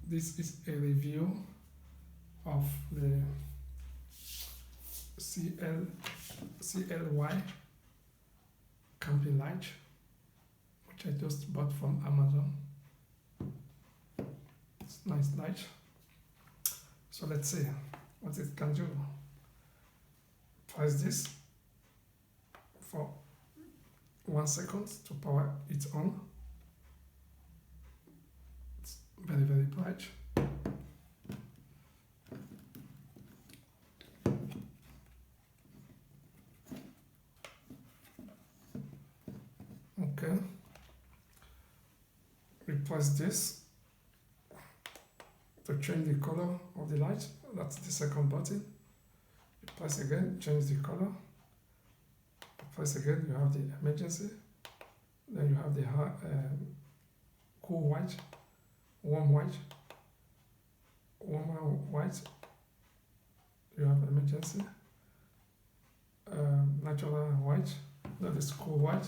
this is a review of the CLY camping light, which I just bought from Amazon. It's a nice light. So let's see what it can do. Press this for 1 second to power it on. It's very, very bright. Okay. We press this to change the color of the light. That's the second button. You press again, change the color. Press again, you have the emergency. Then you have the cool white, warm white, warmer white. You have emergency. Natural white, that is cool white.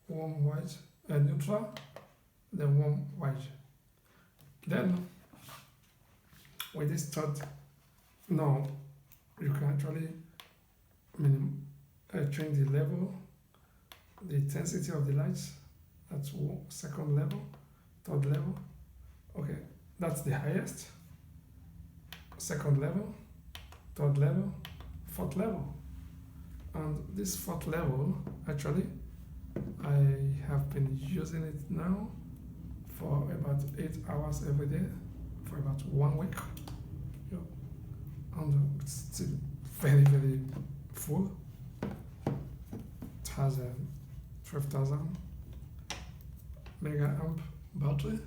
Warm white, neutral, then warm white. Then with this third, now you can actually change the level, the intensity of the lights. That's second level, third level. Okay, that's the highest. Second level, third level, fourth level. And this fourth level, actually, I have been using it now for about 8 hours every day for about 1 week. And it's still very, very full. It has a 12,000 mAh battery,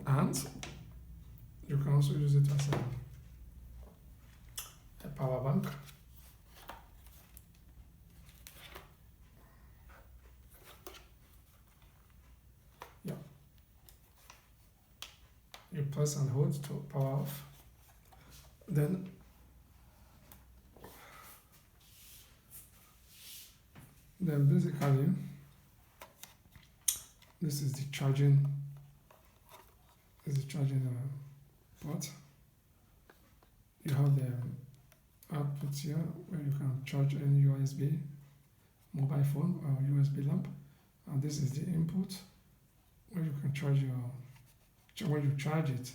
and you can also use it as a power bank. You press and hold to power off. Then basically this is the charging port. You have the output here where you can charge any USB mobile phone or USB lamp, and this is the input where you can charge your. When you charge it,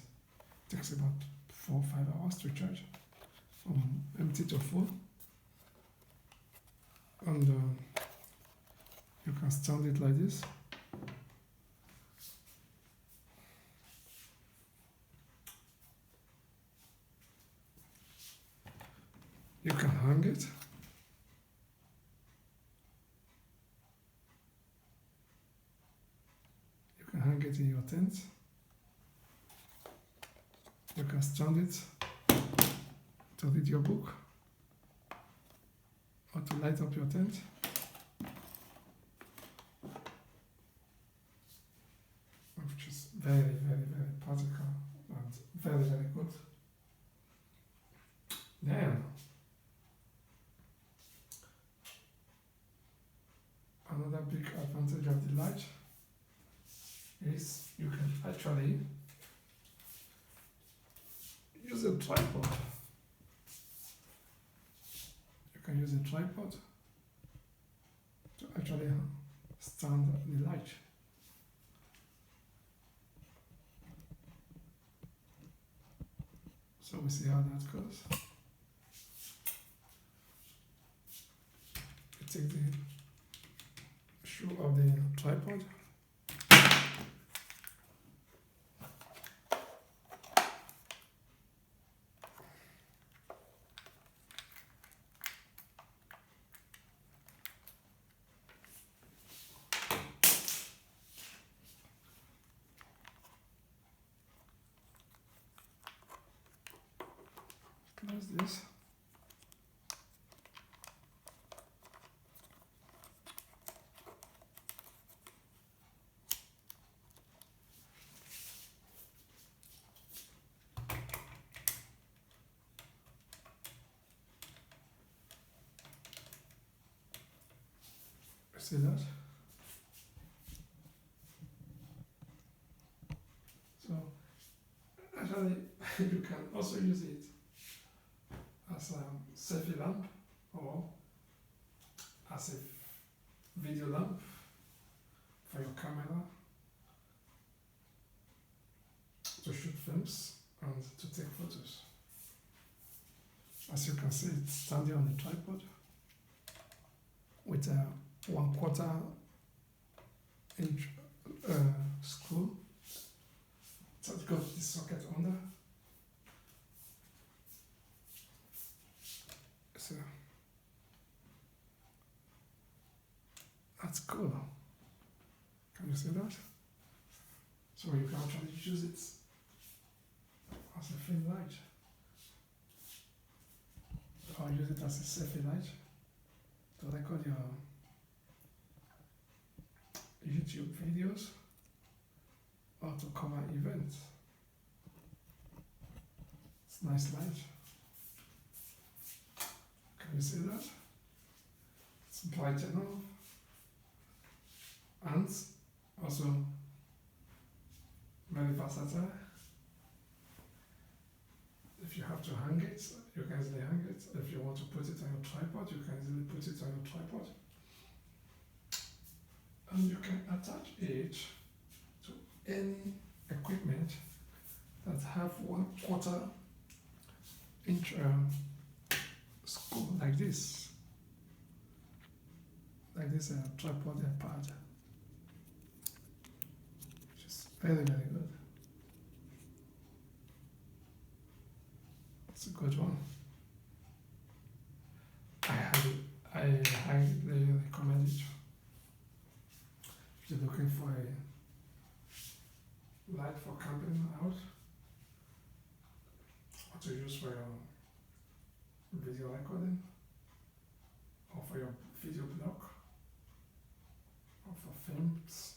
takes about 4 or 5 hours to charge from empty to full. And you can stand it like this. You can hang it. You can hang it in your tent. You can stand it to read your book or to light up your tent. Which is very, very, very practical and very, very good. Then another big advantage of the light is you can actually use a tripod. You can use a tripod to actually stand the light. So we see how that goes. You take the shoe of the tripod. Close this. See that? actually you can also use it as a selfie lamp or as a video lamp for your camera to shoot films and to take photos. As you can see, it's standing on a tripod with a 1/4 inch screw. So it got the socket under. So that's cool. Can you see that? So you can actually use it as a film light, or use it as a selfie light to record your YouTube videos or to cover events. It's nice light. Can you see that? It's bright enough and also very versatile. If you have to hang it, you can easily hang it. If you want to put it on your tripod, you can easily put it on your tripod. And you can attach it to any equipment that have 1/4 inch screw like this tripod pad, which is very, very good. It's a good one. I highly recommend it. If you're looking for a light for camping out, or to use for your video recording, or for your video blog, or for films,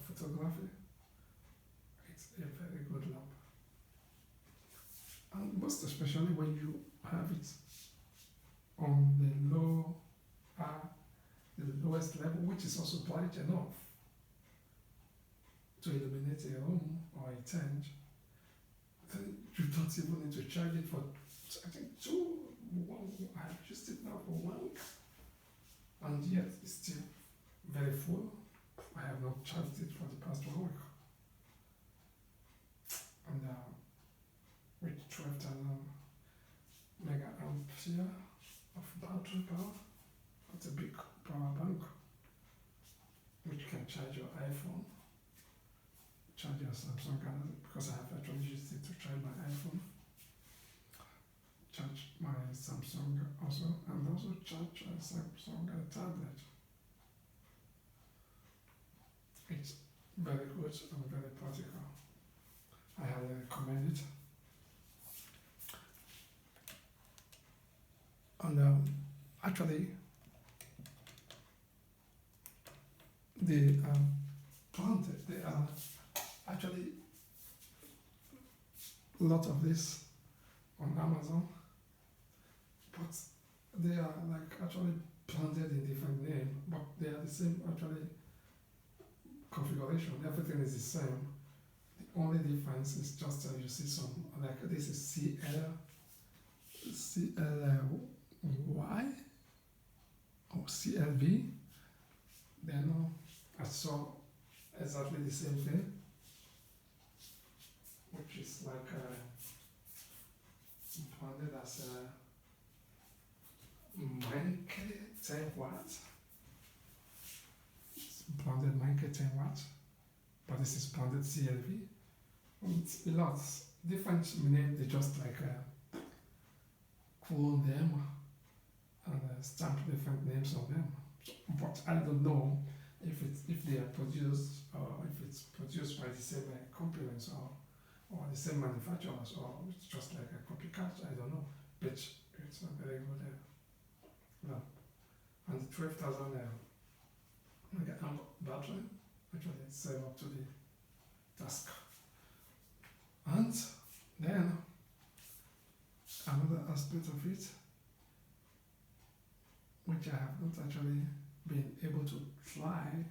photography, it's a very good lamp. And most especially when you have it on the lowest level, which is also bright enough to illuminate a room or a tent, then you don't even need to charge it for, I think, I have used it now for 1 week, and yet it's still very full. I have not charged it for the past 1 week. And with 12,000 mAh of battery power, that's a big power bank which can charge your iPhone, charge your Samsung Galaxy, because I have actually used it to charge my iPhone, charge my Samsung also, and also charge a Samsung tablet. It's very good and very practical. I highly recommend it. And actually, they are actually a lot of this on Amazon, but they are like actually planted in different names, but they are the same actually configuration. Everything is the same. The only difference is just you see some, like this is CLY or CLV. Then I saw exactly the same thing, which is like branded as mAh 10 watts. It's branded mAh 10 watts, but this is branded CLV. And it's a lot different name. They just like clone them and stamp different names on them. But I don't know if they are produced or if it's produced by the same companies or the same manufacturers, or it's just like a copycat. I don't know, but it's a very good lamp. And the 12,000 mAh battery actually save up to the task. And then another aspect of it, which I have not actually been able to try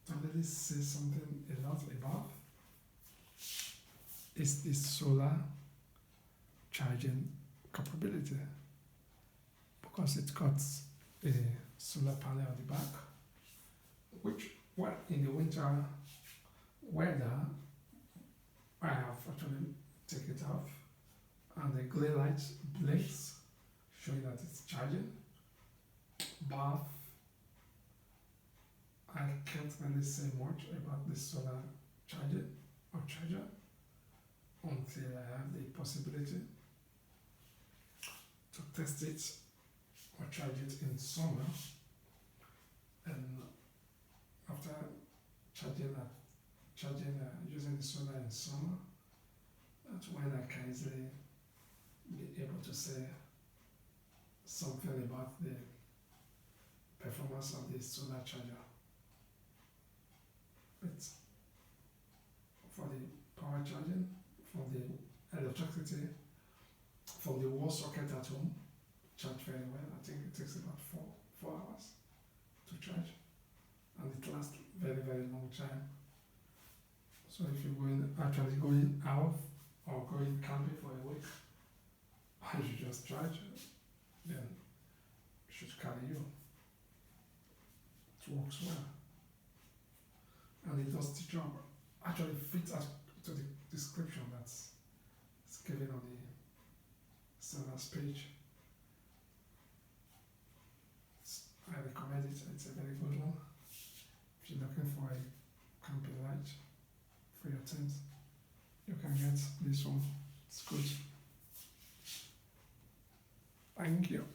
to really say something a lot about, is the solar charging capability, because it got a solar panel on the back, which, well, in the winter weather, I have actually taken it off, and the glare light blinks, showing that it's charging. But I can't really say much about the solar charger until I have the possibility to test it or charge it in summer. And after using the solar in summer, that's when I can easily be able to say something about the performance of the solar charger. But for the power charging, from the electricity, from the wall socket at home, charge very well. I think it takes about four hours to charge, and it lasts very, very long time. So if you're actually going out or going camping for a week, and you just charge, then it should carry you. It works well, and it does the job. Actually fits as to the description that's given on the seller's page. I recommend it. It's a very good one. If you're looking for a camping light for your tent, you can get this one. It's good. Thank you.